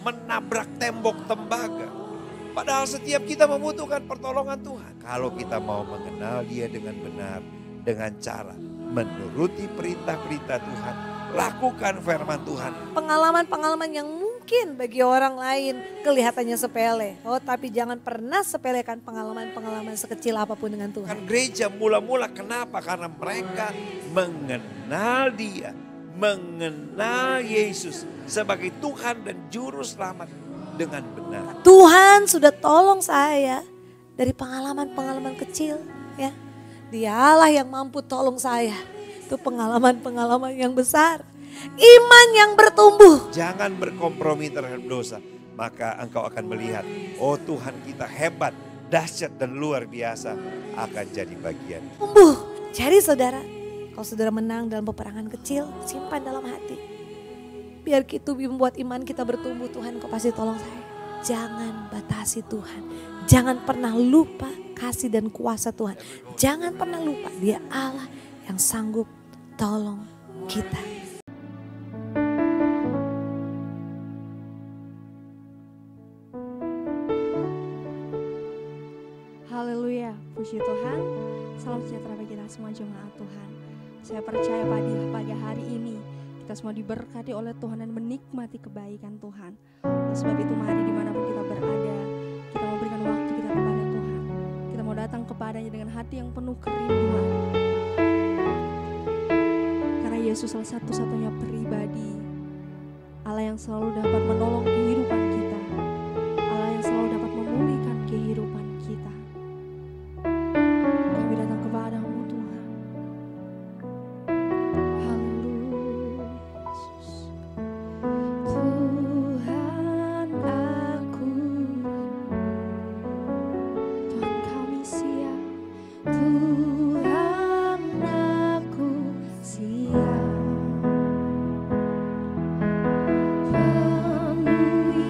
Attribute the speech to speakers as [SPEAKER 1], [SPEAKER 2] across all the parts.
[SPEAKER 1] menabrak tembok tembaga. Padahal setiap kita membutuhkan pertolongan Tuhan. Kalau kita mau mengenal Dia dengan benar, dengan cara menuruti perintah-perintah Tuhan, lakukan firman Tuhan.
[SPEAKER 2] Pengalaman-pengalaman yang mungkin bagi orang lain kelihatannya sepele. Oh, tapi jangan pernah sepelekan pengalaman-pengalaman sekecil apapun dengan Tuhan.
[SPEAKER 1] Kan gereja mula-mula kenapa? Karena mereka mengenal Dia, mengenal Yesus sebagai Tuhan dan Juru Selamat dengan benar.
[SPEAKER 2] Tuhan sudah tolong saya dari pengalaman-pengalaman kecil, ya. Dialah yang mampu tolong saya. Itu pengalaman-pengalaman yang besar. Iman yang bertumbuh.
[SPEAKER 1] Jangan berkompromi terhadap dosa. Maka engkau akan melihat, oh Tuhan kita hebat, dahsyat dan luar biasa akan jadi bagian.
[SPEAKER 2] Tumbuh. Jadi saudara, kalau saudara menang dalam peperangan kecil, simpan dalam hati. Biar itu membuat iman kita bertumbuh. Tuhan, kau pasti tolong saya. Jangan batasi Tuhan. Jangan pernah lupa kasih dan kuasa Tuhan. Jangan pernah lupa Dia Allah yang sanggup tolong kita.
[SPEAKER 3] Haleluya, puji Tuhan. Salam sejahtera bagi kita semua jemaat Tuhan. Saya percaya pada pagi hari ini kita semua diberkati oleh Tuhan dan menikmati kebaikan Tuhan. Oleh sebab itu mari dimanapun kita berada, kita mau berikan waktu kita kepada Tuhan. Kita mau datang kepadanya dengan hati yang penuh kerinduan. Karena Yesus salah satu-satunya pribadi, Allah yang selalu dapat menolong kehidupan kita, Allah yang selalu dapat memulihkan kehidupan kita. Kami datang kepadamu Tuhan. Haleluya Yesus. Tuhan aku, Tuhan kami siap. Tuhan aku siap. Penuhi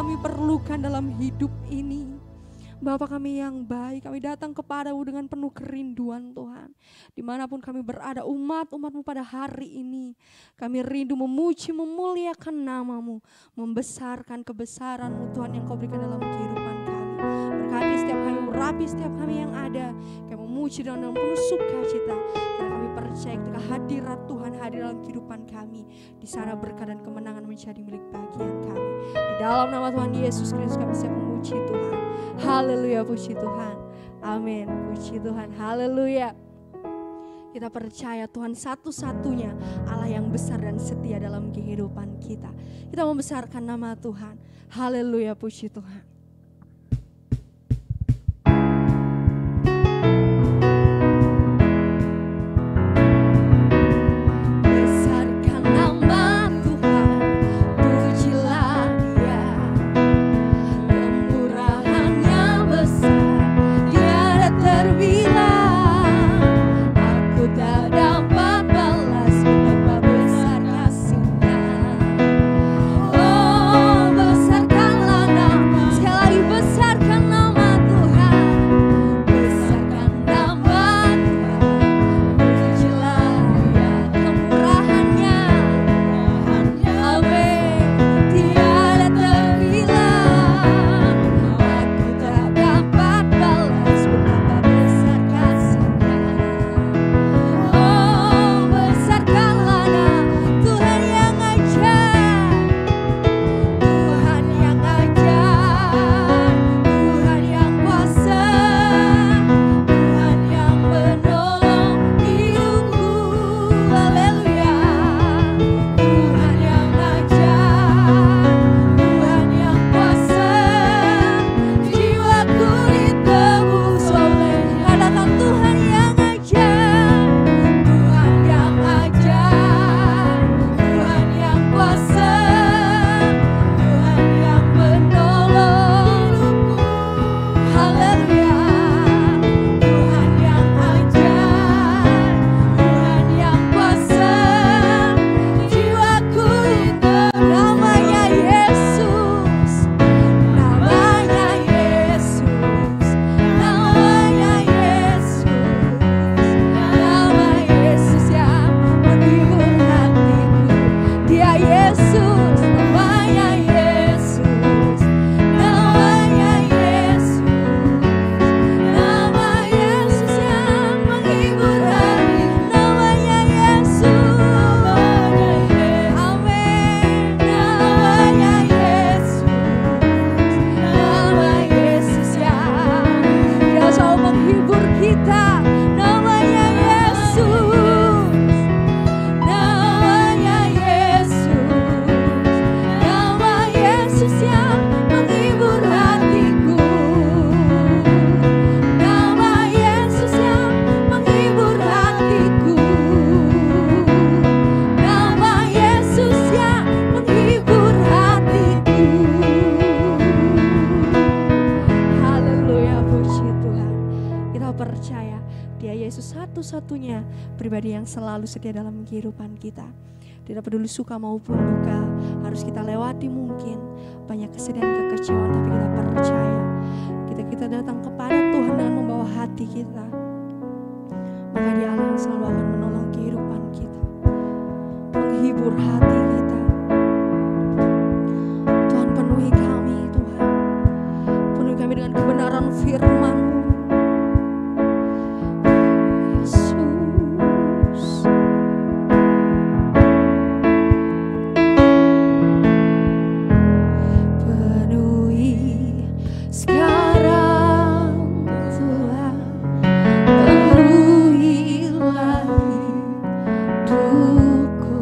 [SPEAKER 3] kami perlukan dalam hidup ini. Bapa kami yang baik, kami datang kepadamu dengan penuh kerinduan Tuhan. Dimanapun kami berada, umat-umatmu pada hari ini, kami rindu memuji, memuliakan namamu, membesarkan kebesaranmu Tuhan yang kau berikan dalam kehidupan kami. Berkati setiap kami, urapi setiap kami yang ada, kami memuji dengan penuh sukacita, karena kami percaya ketika hadirat Tuhan hadir dalam kehidupan kami, di sana berkah dan kemenangan menjadi milik bagian kami. Di dalam nama Tuhan Yesus Kristus kami siap memuji Tuhan. Haleluya, puji Tuhan. Amin, puji Tuhan. Haleluya. Kita percaya Tuhan satu-satunya Allah yang besar dan setia dalam kehidupan kita. Kita membesarkan nama Tuhan. Haleluya, puji Tuhan. Satu-satunya pribadi yang selalu setia dalam kehidupan kita. Tidak peduli suka maupun duka, harus kita lewati mungkin banyak kesedihan, kekecewaan, tapi kita percaya kita datang kepada Tuhan dengan membawa hati kita, maka Dia Allah yang selalu akan menolong kehidupan kita, menghibur hati kita. Tuhan, penuhi kami Tuhan, penuhi kami dengan kebenaran firman-Mu.
[SPEAKER 2] Penuhi lagi hidupku.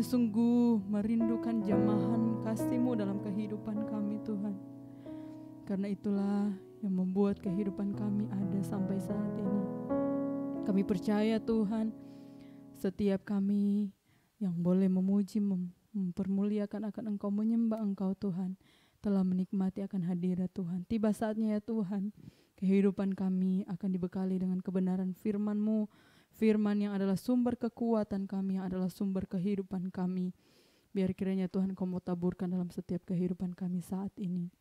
[SPEAKER 4] sungguh merindukan jamahan kasih-Mu dalam kehidupan kami Tuhan. Karena itulah yang membuat kehidupan kami ada sampai saat ini. Kami percaya Tuhan, setiap kami yang boleh memuji, mempermuliakan akan Engkau, menyembah Engkau Tuhan, telah menikmati akan hadirat Tuhan. Tiba saatnya ya Tuhan, kehidupan kami akan dibekali dengan kebenaran firman-Mu, firman yang adalah sumber kekuatan kami, yang adalah sumber kehidupan kami. Biar kiranya Tuhan Kau mau taburkan dalam setiap kehidupan kami saat ini.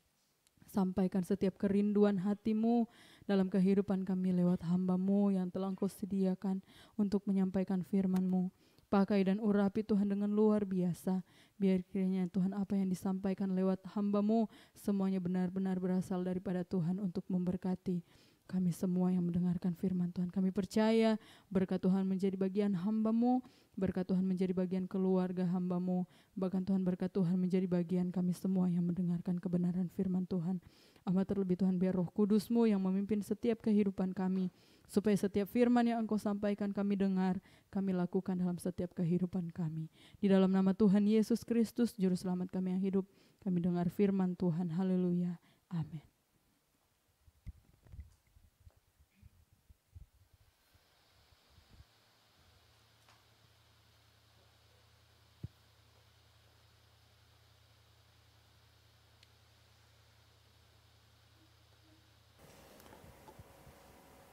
[SPEAKER 4] Sampaikan setiap kerinduan hati-Mu dalam kehidupan kami lewat hamba-Mu yang telah Engkau sediakan untuk menyampaikan firman-Mu. Pakai dan urapi Tuhan dengan luar biasa. Biar kiranya Tuhan apa yang disampaikan lewat hamba-Mu semuanya benar-benar berasal daripada Tuhan untuk memberkati kami semua yang mendengarkan firman Tuhan. Kami percaya berkat Tuhan menjadi bagian hamba-Mu, berkat Tuhan menjadi bagian keluarga hamba-Mu, bahkan Tuhan berkat Tuhan menjadi bagian kami semua yang mendengarkan kebenaran firman Tuhan. Amat terlebih Tuhan biar Roh Kudus-Mu yang memimpin setiap kehidupan kami, supaya setiap firman yang Engkau sampaikan kami dengar, kami lakukan dalam setiap kehidupan kami. Di dalam nama Tuhan Yesus Kristus, Juru Selamat kami yang hidup, kami dengar firman Tuhan. Haleluya. Amin.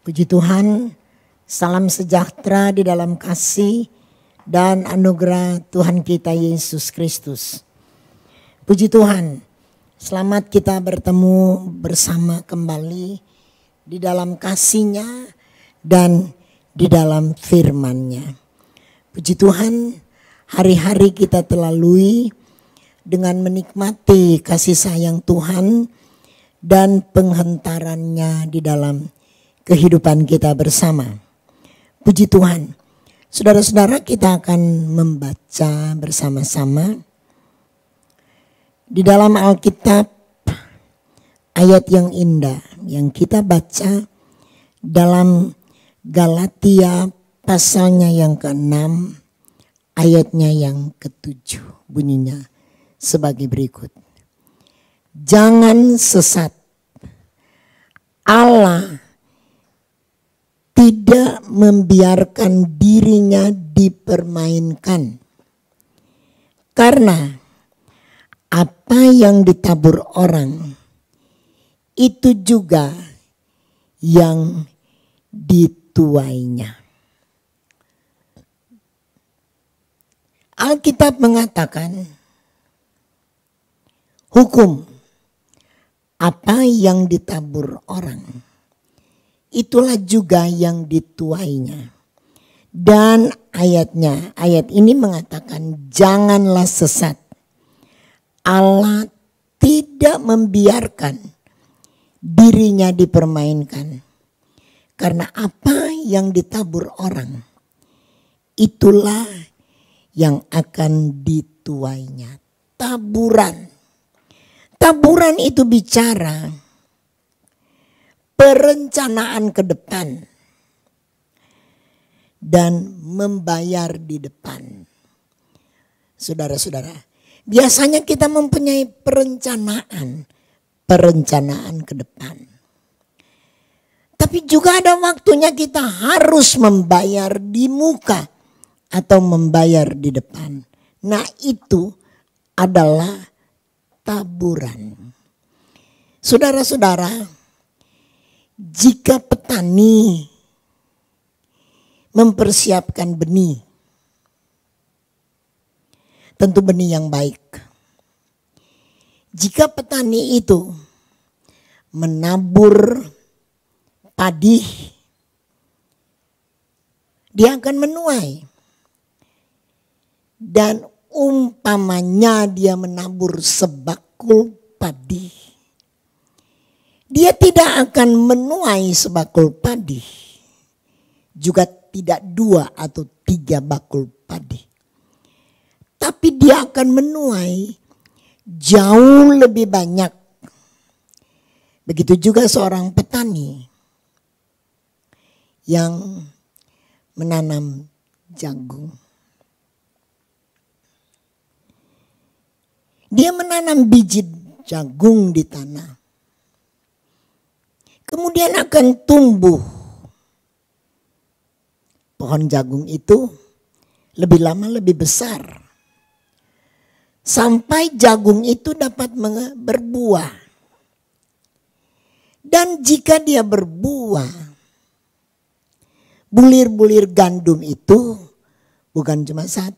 [SPEAKER 5] Puji Tuhan, salam sejahtera di dalam kasih dan anugerah Tuhan kita Yesus Kristus. Puji Tuhan, selamat kita bertemu bersama kembali di dalam kasih-Nya dan di dalam firman-Nya. Puji Tuhan, hari-hari kita telah lalui dengan menikmati kasih sayang Tuhan dan penghentarannya di dalam kehidupan kita bersama. Puji Tuhan. Saudara-saudara, kita akan membaca bersama-sama di dalam Alkitab ayat yang indah yang kita baca dalam Galatia pasalnya yang ke-6 ayatnya yang ke-7. Bunyinya sebagai berikut. Jangan sesat. Allah tidak membiarkan dirinya dipermainkan. Karena apa yang ditabur orang, itu juga yang dituainya. Alkitab mengatakan, hukum apa yang ditabur orang, itulah juga yang dituainya. Dan ayat ini mengatakan janganlah sesat. Allah tidak membiarkan dirinya dipermainkan. Karena apa yang ditabur orang, itulah yang akan dituainya. Taburan. Taburan itu bicara perencanaan ke depan dan membayar di depan. Saudara-saudara, biasanya kita mempunyai perencanaan ke depan. Tapi juga ada waktunya kita harus membayar di muka atau membayar di depan. Nah, itu adalah taburan. Saudara-saudara, jika petani mempersiapkan benih, tentu benih yang baik. Jika petani itu menabur padi, dia akan menuai. Dan umpamanya dia menabur sebakul padi, dia tidak akan menuai sebakul padi. Juga tidak 2 atau 3 bakul padi. Tapi dia akan menuai jauh lebih banyak. Begitu juga seorang petani yang menanam jagung. Dia menanam biji jagung di tanah. Kemudian akan tumbuh. Pohon jagung itu lebih lama lebih besar. Sampai jagung itu dapat berbuah. Dan jika dia berbuah, bulir-bulir gandum itu bukan cuma 1,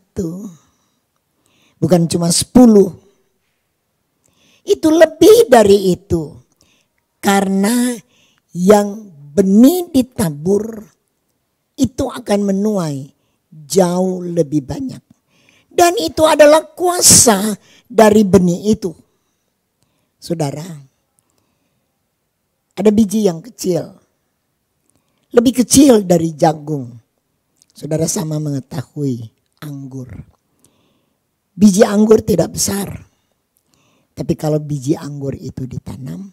[SPEAKER 5] bukan cuma 10. Itu lebih dari itu. Karena yang benih ditabur itu akan menuai jauh lebih banyak. Dan itu adalah kuasa dari benih itu. Saudara, ada biji yang kecil, lebih kecil dari jagung. Saudara sama mengetahui anggur. Biji anggur tidak besar. Tapi kalau biji anggur itu ditanam,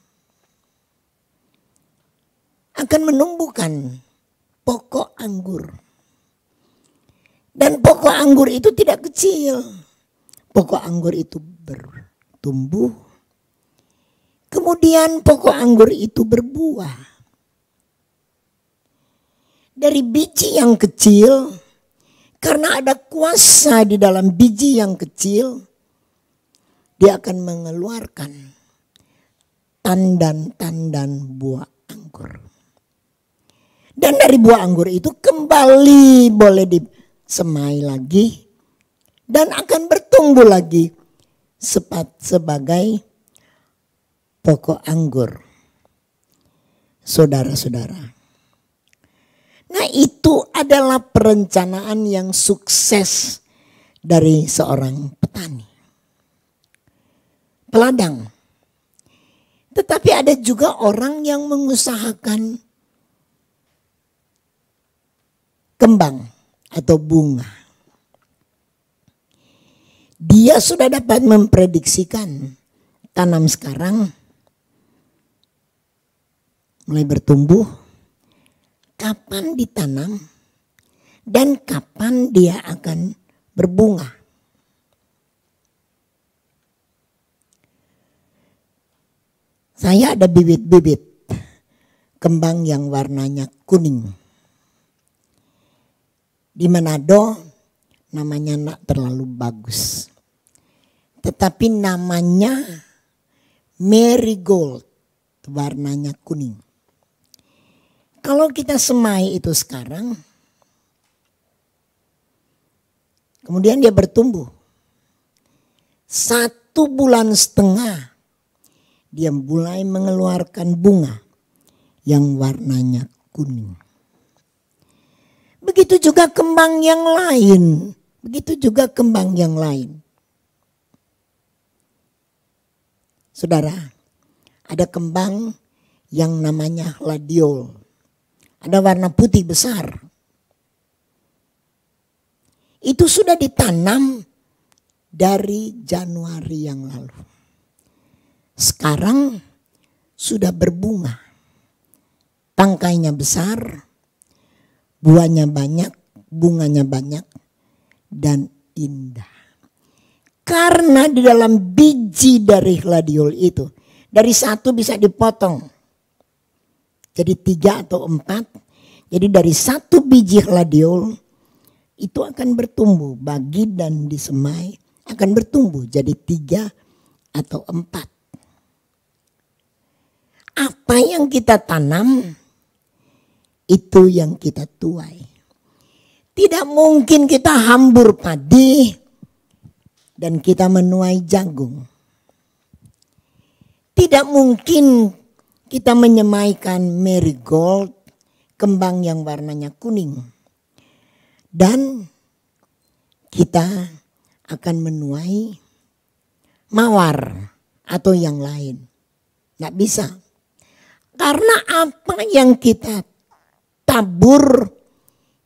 [SPEAKER 5] akan menumbuhkan pokok anggur. Dan pokok anggur itu tidak kecil. Pokok anggur itu bertumbuh. Kemudian pokok anggur itu berbuah. Dari biji yang kecil, karena ada kuasa di dalam biji yang kecil, dia akan mengeluarkan tandan-tandan buah anggur. Dan dari buah anggur itu kembali boleh disemai lagi dan akan bertumbuh lagi sebagai pokok anggur. Saudara-saudara. Nah, itu adalah perencanaan yang sukses dari seorang petani. Peladang. Tetapi ada juga orang yang mengusahakan kembang atau bunga. Dia sudah dapat memprediksikan tanam sekarang mulai bertumbuh, kapan ditanam dan kapan dia akan berbunga. Saya ada bibit-bibit kembang yang warnanya kuning. Di Manado namanya tidak terlalu bagus. Tetapi namanya marigold, warnanya kuning. Kalau kita semai itu sekarang, kemudian dia bertumbuh. 1,5 bulan dia mulai mengeluarkan bunga yang warnanya kuning. Begitu juga kembang yang lain. Begitu juga kembang yang lain. Saudara, ada kembang yang namanya gladiol. Ada warna putih besar. Itu sudah ditanam dari Januari yang lalu. Sekarang sudah berbunga. Tangkainya besar, buahnya banyak, bunganya banyak, dan indah. Karena di dalam biji dari gladiol itu, dari 1 bisa dipotong. Jadi 3 atau 4. Jadi dari 1 biji gladiol itu akan bertumbuh. Bagi dan disemai akan bertumbuh jadi 3 atau 4. Apa yang kita tanam itu yang kita tuai. Tidak mungkin kita hambur padi dan kita menuai jagung. Tidak mungkin kita menyemaikan marigold, kembang yang warnanya kuning. Dan kita akan menuai mawar atau yang lain. Nggak bisa. Karena apa yang kita tabur,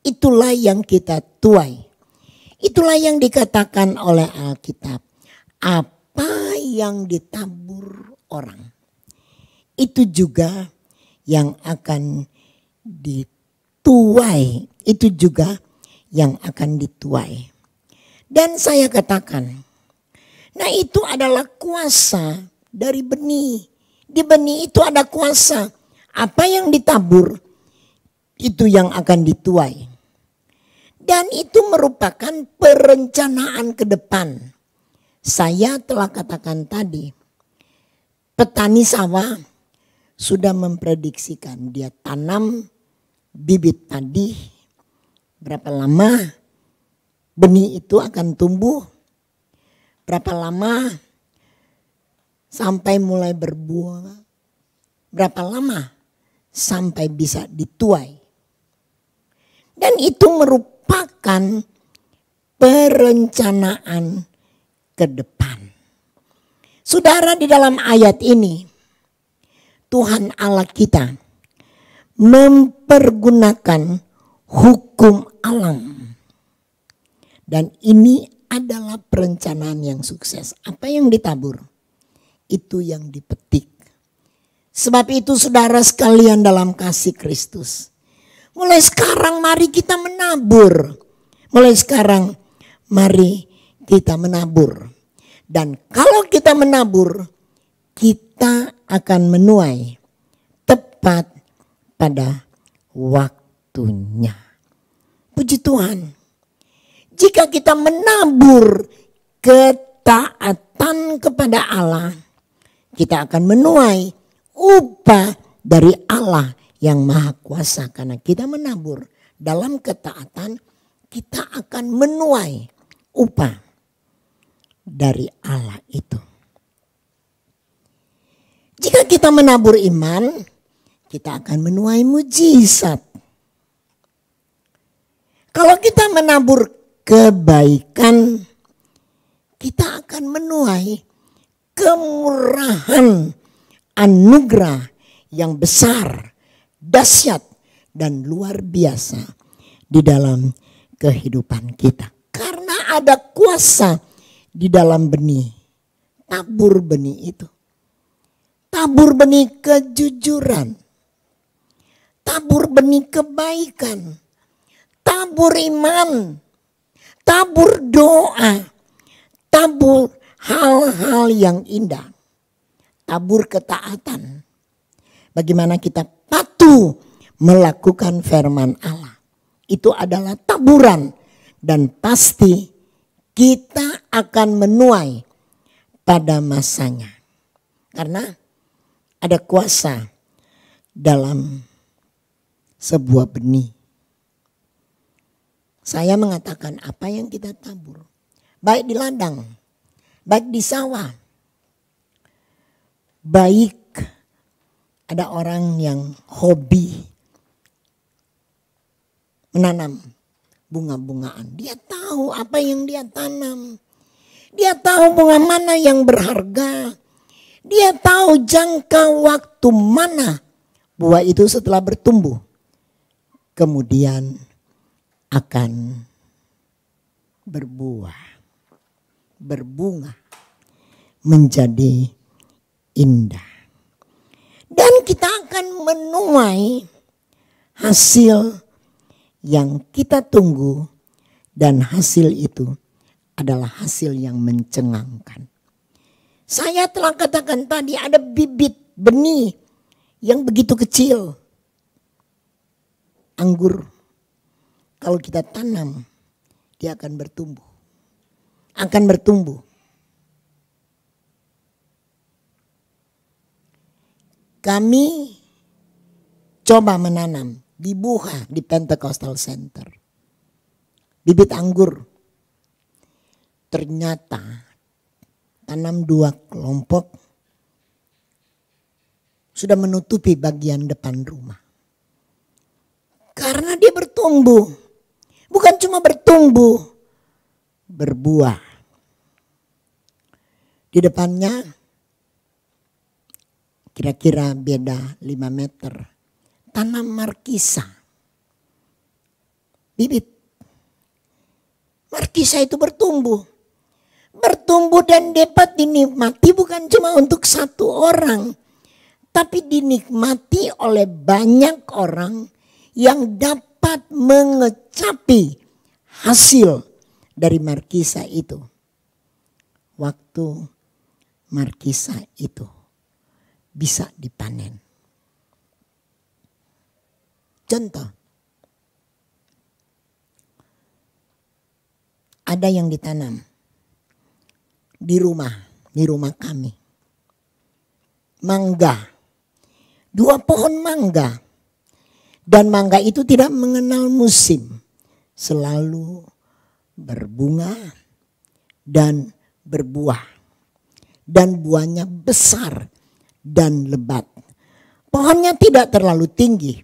[SPEAKER 5] itulah yang kita tuai. Itulah yang dikatakan oleh Alkitab. Apa yang ditabur orang, itu juga yang akan dituai. Itu juga yang akan dituai. Dan saya katakan, Nah itu adalah kuasa dari benih. Di benih itu ada kuasa. Apa yang ditabur itu yang akan dituai. Dan itu merupakan perencanaan ke depan. Saya telah katakan tadi, petani sawah sudah memprediksikan dia tanam bibit padi, berapa lama benih itu akan tumbuh, berapa lama sampai mulai berbuah, berapa lama sampai bisa dituai. Dan itu merupakan perencanaan ke depan. Saudara, di dalam ayat ini Tuhan Allah kita mempergunakan hukum alam. Dan ini adalah perencanaan yang sukses. Apa yang ditabur, itu yang dipetik. Sebab itu saudara sekalian dalam kasih Kristus, mulai sekarang mari kita menabur. Mulai sekarang mari kita menabur. Dan kalau kita menabur, kita akan menuai tepat pada waktunya. Puji Tuhan. Jika kita menabur ketaatan kepada Allah, kita akan menuai upah dari Allah yang Maha Kuasa. Karena kita menabur dalam ketaatan, kita akan menuai upah dari Allah itu. Jika kita menabur iman, kita akan menuai mujizat. Kalau kita menabur kebaikan, kita akan menuai kemurahan, anugerah yang besar, dahsyat, dan luar biasa di dalam kehidupan kita. Karena ada kuasa di dalam benih, tabur benih itu. Tabur benih kejujuran, tabur benih kebaikan, tabur iman, tabur doa, tabur hal-hal yang indah, tabur ketaatan. Bagaimana kita patuh melakukan firman Allah. Itu adalah taburan dan pasti kita akan menuai pada masanya. Karena ada kuasa dalam sebuah benih. Saya mengatakan apa yang kita tabur, baik di ladang, baik di sawah, baik ada orang yang hobi menanam bunga-bungaan. Dia tahu apa yang dia tanam. Dia tahu bunga mana yang berharga. Dia tahu jangka waktu mana buah itu setelah bertumbuh kemudian akan berbuah, berbunga, menjadi indah. Dan kita akan menuai hasil yang kita tunggu, dan hasil itu adalah hasil yang mencengangkan. Saya telah katakan tadi ada bibit benih yang begitu kecil. Anggur kalau kita tanam, dia akan bertumbuh. Akan bertumbuh. Kami coba menanam di Buha, di Pentecostal Center. Bibit anggur. Ternyata tanam 2 kelompok sudah menutupi bagian depan rumah. Karena dia bertumbuh. Bukan cuma bertumbuh, berbuah. Di depannya kira-kira beda 5 meter. Tanam markisa. Bibit. Markisa itu bertumbuh. Bertumbuh dan dapat dinikmati bukan cuma untuk 1 orang. Tapi dinikmati oleh banyak orang yang dapat mengecapi hasil dari markisa itu. waktu markisa itu bisa dipanen. Contoh, ada yang ditanam di rumah kami. Mangga, 2 pohon mangga. Dan mangga itu tidak mengenal musim. Selalu berbunga dan berbuah. Dan buahnya besar dan lebat. Pohonnya tidak terlalu tinggi.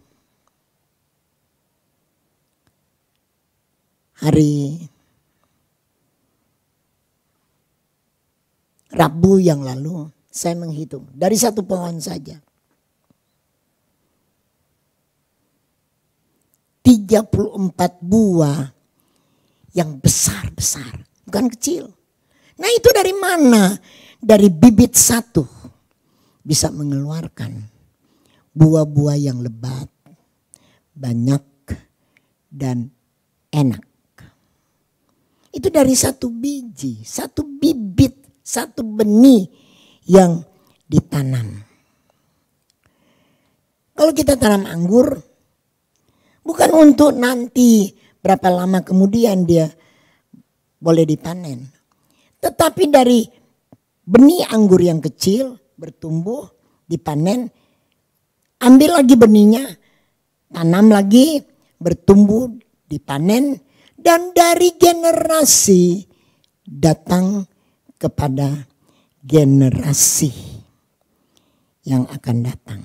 [SPEAKER 5] Hari Rabu yang lalu saya menghitung dari 1 pohon saja. 34 buah yang besar-besar, bukan kecil. Nah itu dari mana? Dari bibit 1 bisa mengeluarkan buah-buah yang lebat, banyak dan enak. Itu dari 1 biji, 1 bibit, 1 benih yang ditanam. Kalau kita tanam anggur, bukan untuk nanti berapa lama kemudian dia boleh dipanen. Tetapi dari benih anggur yang kecil bertumbuh, dipanen, ambil lagi benihnya, tanam lagi, bertumbuh, dipanen, dan dari generasi datang kepada generasi yang akan datang.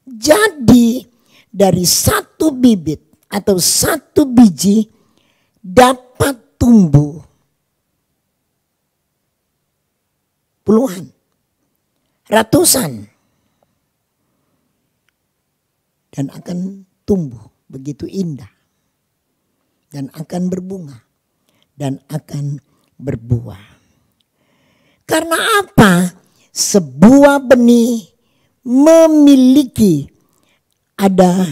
[SPEAKER 5] Jadi dari 1 bibit atau 1 biji dapat tumbuh puluhan, ratusan, dan akan tumbuh begitu indah, dan akan berbunga, dan akan berbuah. Karena apa? Sebuah benih memiliki ada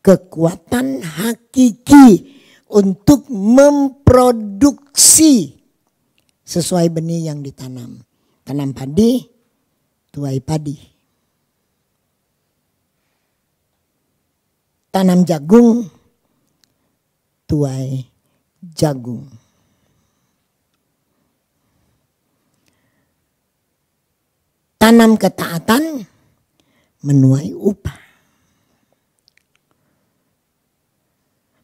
[SPEAKER 5] kekuatan hakiki untuk memproduksi sesuai benih yang ditanam. Tanam padi, tuai padi. Tanam jagung, tuai jagung. Tanam ketaatan, menuai upah.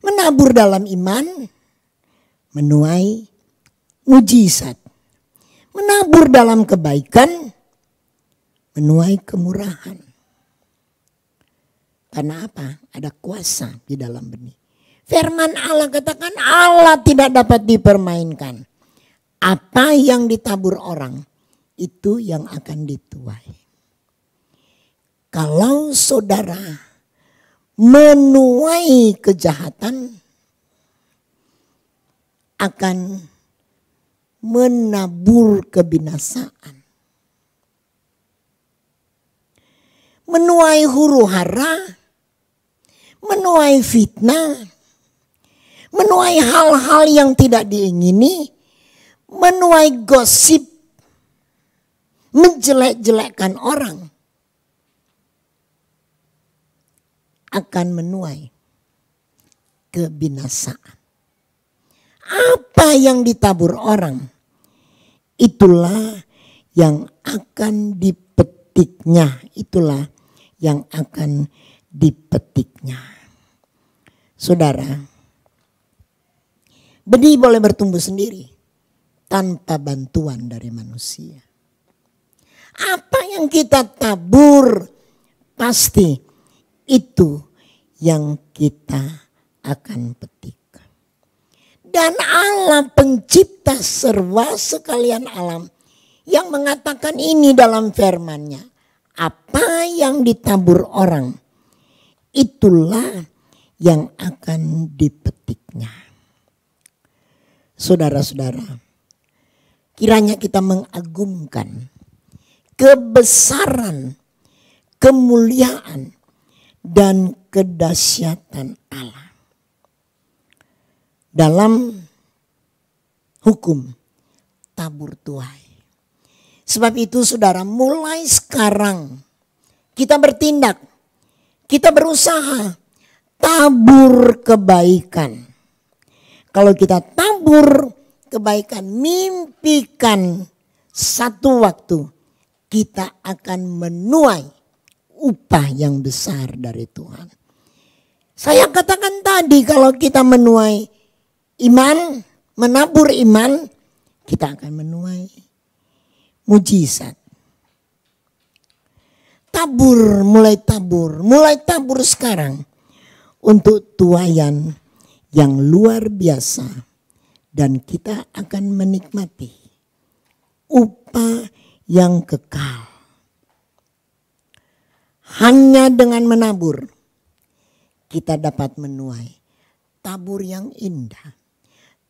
[SPEAKER 5] Menabur dalam iman, menuai mujizat. Menabur dalam kebaikan, menuai kemurahan. Karena apa? Ada kuasa di dalam benih. Firman Allah katakan Allah tidak dapat dipermainkan. Apa yang ditabur orang, itu yang akan dituai. Kalau saudara menuai kejahatan, akan menabur kebinasaan. Menuai huru hara, menuai fitnah, menuai hal-hal yang tidak diingini, menuai gosip, menjelek-jelekkan orang, akan menuai kebinasaan. Apa yang ditabur orang, itulah yang akan dipetiknya. Itulah yang akan dipetiknya. Saudara, benih boleh bertumbuh sendiri tanpa bantuan dari manusia. Apa yang kita tabur pasti itu yang kita akan petik. Dan Allah pencipta serba sekalian alam yang mengatakan ini dalam firman-Nya. Apa yang ditabur orang, itulah yang akan dipetiknya. Saudara-saudara, kiranya kita mengagumkan kebesaran, kemuliaan, dan kedahsyatan Allah. Dalam hukum tabur tuai. Sebab itu saudara, mulai sekarang kita bertindak, kita berusaha tabur kebaikan. Kalau kita tabur kebaikan, mimpikan satu waktu kita akan menuai upah yang besar dari Tuhan. Saya katakan tadi, kalau kita menuai iman, menabur iman, kita akan menuai mujizat. Mulai tabur sekarang untuk tuaian yang luar biasa, dan kita akan menikmati upah yang kekal. Hanya dengan menabur kita dapat menuai tabur yang indah,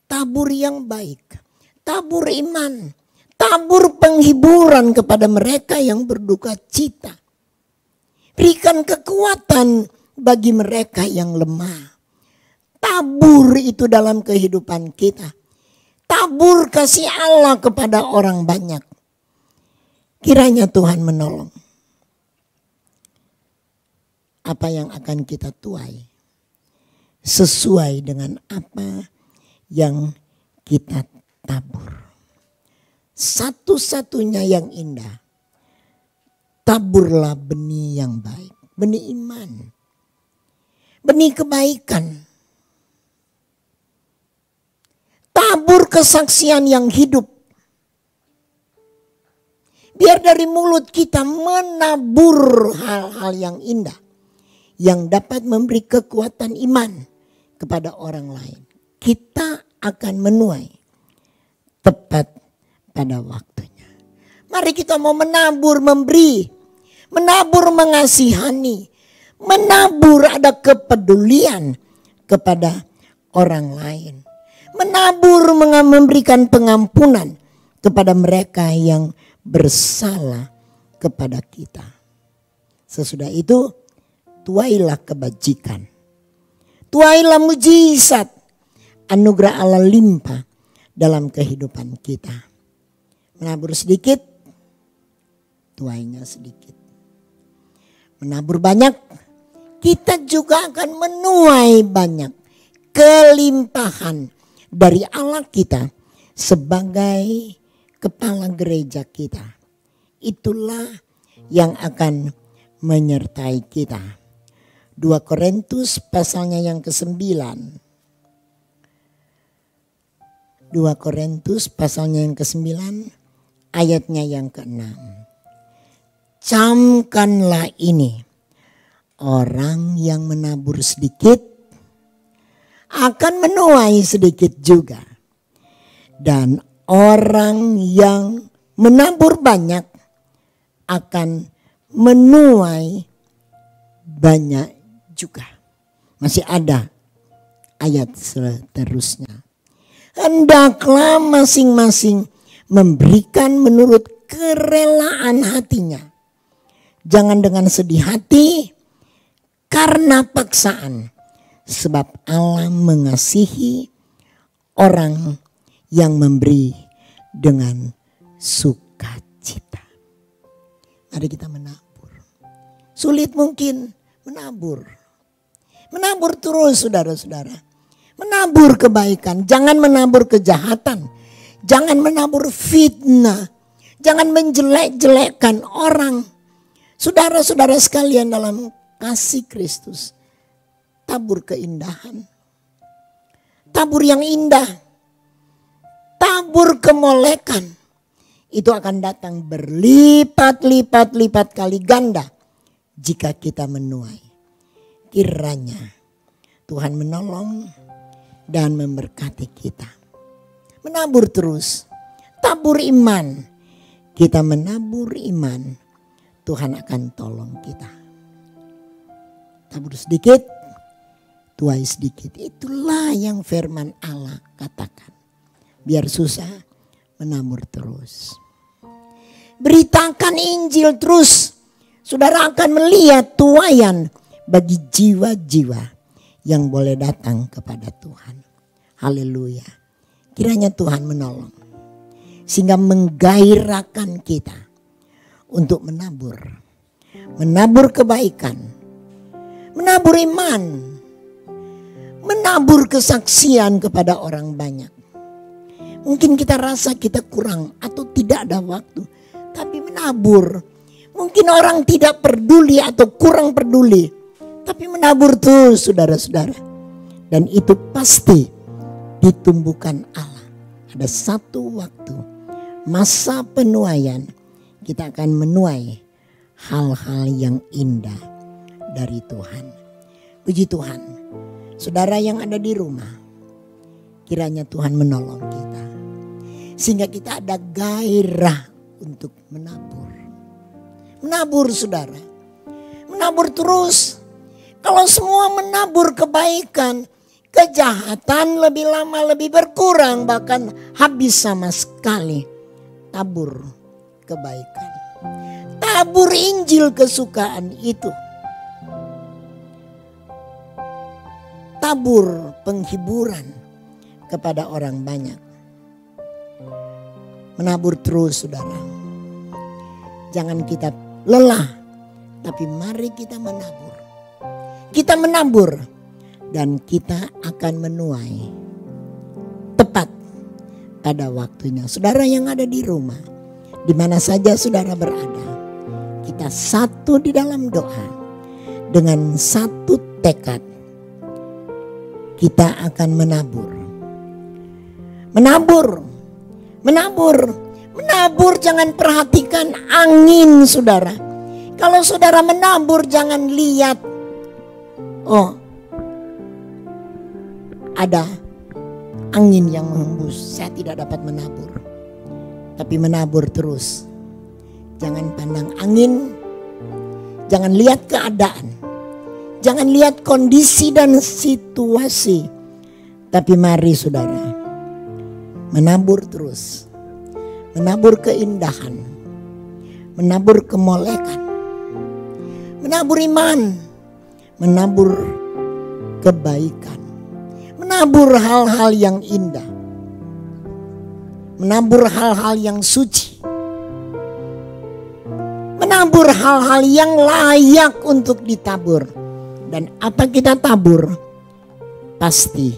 [SPEAKER 5] tabur yang baik, tabur iman, tabur penghiburan kepada mereka yang berduka cita. Berikan kekuatan bagi mereka yang lemah. Tabur itu dalam kehidupan kita. Tabur kasih Allah kepada orang banyak. Kiranya Tuhan menolong. Apa yang akan kita tuai sesuai dengan apa yang kita tabur. Satu-satunya yang indah, taburlah benih yang baik, benih iman, benih kebaikan. Tabur kesaksian yang hidup. Biar dari mulut kita menabur hal-hal yang indah, yang dapat memberi kekuatan iman kepada orang lain. Kita akan menuai tepat pada waktunya. Mari kita mau menabur, memberi, menabur mengasihani, menabur ada kepedulian kepada orang lain, menabur memberikan pengampunan kepada mereka yang bersalah kepada kita. Sesudah itu tuailah kebajikan, tuailah mujizat, anugerah Allah limpah dalam kehidupan kita. Menabur sedikit, tuainya sedikit. Menabur banyak, kita juga akan menuai banyak kelimpahan dari Allah kita sebagai kepala gereja kita. Itulah yang akan menyertai kita. 2 Korintus pasalnya yang ke-9. 2 Korintus pasalnya yang ke-9 ayatnya yang ke-6. Camkanlah ini, orang yang menabur sedikit akan menuai sedikit juga. Dan orang yang menabur banyak akan menuai banyak juga. Masih ada ayat seterusnya. Hendaklah masing-masing memberikan menurut kerelaan hatinya. Jangan dengan sedih hati karena paksaan. Sebab Allah mengasihi orang yang memberi dengan sukacita. Mari kita menabur. Sulit mungkin menabur. Menabur terus saudara-saudara. Menabur kebaikan. Jangan menabur kejahatan. Jangan menabur fitnah. Jangan menjelek-jelekkan orang. Saudara-saudara sekalian dalam kasih Kristus. Tabur keindahan. Tabur yang indah. Tabur kemolekan. Itu akan datang berlipat-lipat kali ganda. Jika kita menuai. Kiranya Tuhan menolong dan memberkati kita. Menabur terus. Tabur iman. Kita menabur iman. Tuhan akan tolong kita. Tabur sedikit. Tuai sedikit. Itulah yang firman Allah katakan. Biar susah, menabur terus. Beritakan Injil terus. Saudara akan melihat tuaian bagi jiwa-jiwa yang boleh datang kepada Tuhan. Haleluya. Kiranya Tuhan menolong. sehingga menggairahkan kita untuk menabur. Menabur kebaikan, menabur iman, menabur kesaksian kepada orang banyak. Mungkin kita rasa kita kurang atau tidak ada waktu, tapi menabur. Mungkin orang tidak peduli atau kurang peduli, tapi menabur terus saudara-saudara. Dan itu pasti ditumbuhkan Allah. Ada satu waktu, masa penuaian, kita akan menuai hal-hal yang indah dari Tuhan. Puji Tuhan, saudara yang ada di rumah, kiranya Tuhan menolong kita. Sehingga kita ada gairah untuk menabur. Menabur saudara, menabur terus. Kalau semua menabur kebaikan, kejahatan lebih lama lebih berkurang, bahkan habis sama sekali. Tabur kebaikan, tabur Injil kesukaan itu, tabur penghiburan kepada orang banyak. Menabur terus saudara, jangan kita lelah, tapi mari kita menabur. Kita menabur dan kita akan menuai tepat pada waktunya. Saudara yang ada di rumah, di mana saja saudara berada, kita satu di dalam doa dengan satu tekad. Kita akan menabur. Menabur, menabur, menabur, jangan perhatikan angin saudara. Kalau saudara menabur jangan lihat, oh ada angin yang menghembus, saya tidak dapat menabur. Tapi menabur terus. Jangan pandang angin, jangan lihat keadaan, jangan lihat kondisi dan situasi. Tapi mari saudara, menabur terus. Menabur keindahan, menabur kemolekan, menabur iman, menabur kebaikan, menabur hal-hal yang indah, menabur hal-hal yang suci, menabur hal-hal yang layak untuk ditabur. Dan apa kita tabur, pasti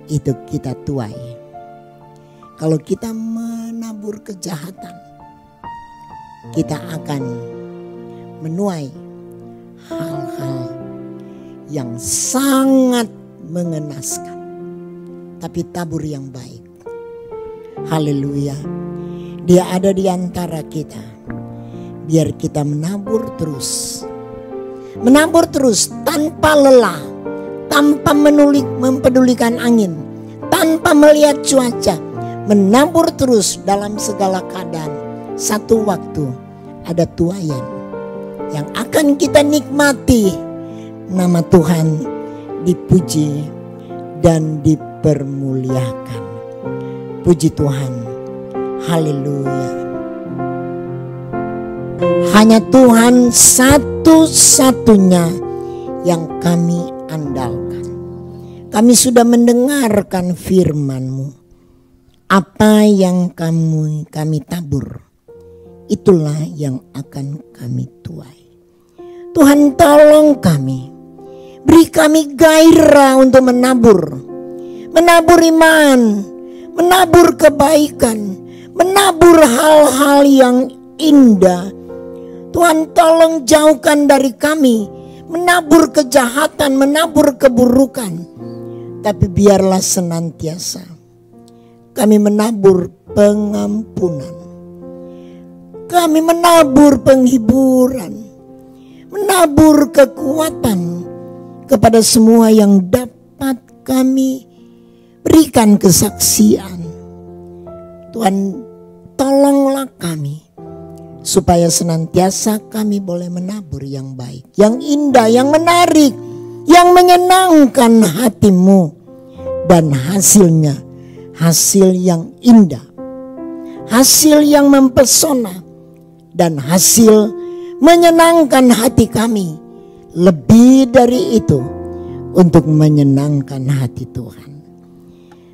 [SPEAKER 5] itu kita tuai. Kalau kita menabur kejahatan, kita akan menuai hal-hal yang sangat mengenaskan. Tapi tabur yang baik. Haleluya. Dia ada di antara kita. Biar kita menabur terus. Menabur terus tanpa lelah. Tanpa mempedulikan angin. Tanpa melihat cuaca. Menabur terus dalam segala keadaan. Satu waktu ada tuaian yang akan kita nikmati. Nama Tuhan dipuji dan dipermuliakan. Puji Tuhan. Haleluya. Hanya Tuhan satu-satunya yang kami andalkan. Kami sudah mendengarkan firman-Mu. Apa yang kami tabur, itulah yang akan kami tuai. Tuhan tolong kami. Beri kami gairah untuk menabur. Menabur iman. Menabur kebaikan. Menabur hal-hal yang indah. Tuhan tolong jauhkan dari kami. Menabur kejahatan, menabur keburukan. Tapi biarlah senantiasa kami menabur pengampunan. Kami menabur penghiburan. Menabur kekuatan kepada semua yang dapat kami berikan kesaksian. Tuhan, tolonglah kami supaya senantiasa kami boleh menabur yang baik, yang indah, yang menarik, yang menyenangkan hati-Mu, dan hasilnya hasil yang indah, hasil yang mempesona, dan hasil menyenangkan hati kami. Lebih dari itu, untuk menyenangkan hati Tuhan.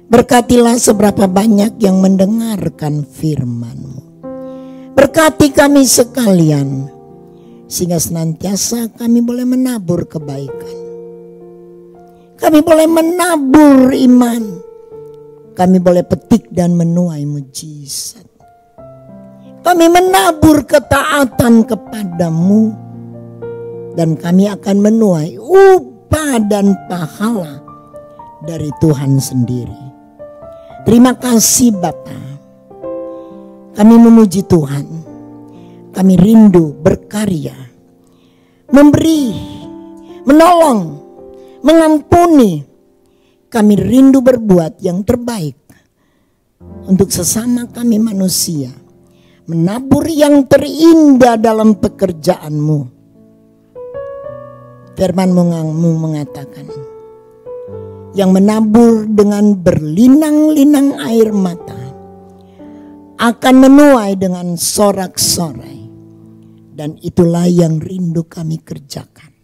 [SPEAKER 5] Berkatilah seberapa banyak yang mendengarkan firman-Mu. Berkati kami sekalian, sehingga senantiasa kami boleh menabur kebaikan. Kami boleh menabur iman. Kami boleh petik dan menuai mujizat. Kami menabur ketaatan kepadamu. Dan kami akan menuai upah dan pahala dari Tuhan sendiri. Terima kasih Bapa. Kami memuji Tuhan. Kami rindu berkarya, memberi, menolong, mengampuni. Kami rindu berbuat yang terbaik untuk sesama kami manusia. Menabur yang terindah dalam pekerjaan-Mu. Firman-Mu mengatakan, yang menabur dengan berlinang-linang air mata akan menuai dengan sorak-sorai. Dan itulah yang rindu kami kerjakan.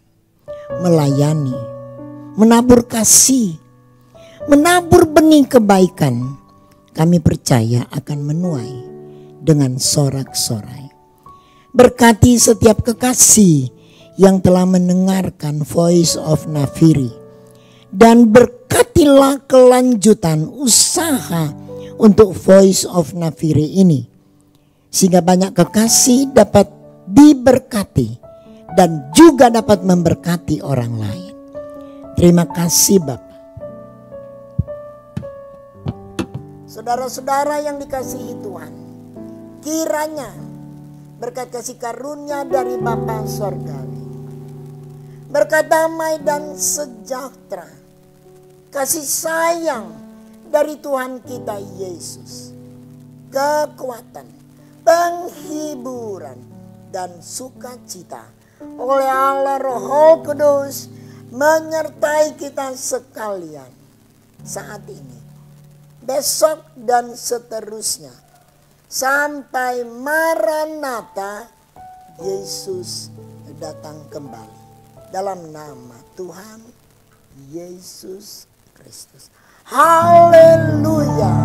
[SPEAKER 5] Melayani, menabur kasih, menabur benih kebaikan. Kami percaya akan menuai dengan sorak-sorai. Berkati setiap kekasih yang telah mendengarkan Voice of Nafiri. Dan berkatilah kelanjutan usaha untuk Voice of Nafiri ini. Sehingga banyak kekasih dapat diberkati dan juga dapat memberkati orang lain. Terima kasih Bapak. Saudara-saudara yang dikasihi Tuhan, kiranya berkat kasih karunia dari Bapa Sorgawi, berkat damai dan sejahtera, kasih sayang dari Tuhan kita Yesus, kekuatan, penghiburan, dan sukacita oleh Allah Roh Kudus menyertai kita sekalian saat ini, besok dan seterusnya sampai Maranatha Yesus datang kembali. Dalam nama Tuhan Yesus Kristus. Haleluya.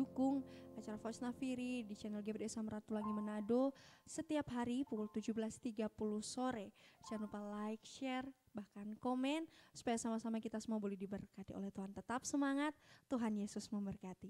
[SPEAKER 3] dukung acara Voice Nafiri di channel GBD Samratulangi Manado setiap hari pukul 17.30 sore. Jangan lupa like, share, bahkan komen supaya sama-sama kita semua boleh diberkati oleh Tuhan. Tetap semangat, Tuhan Yesus memberkati.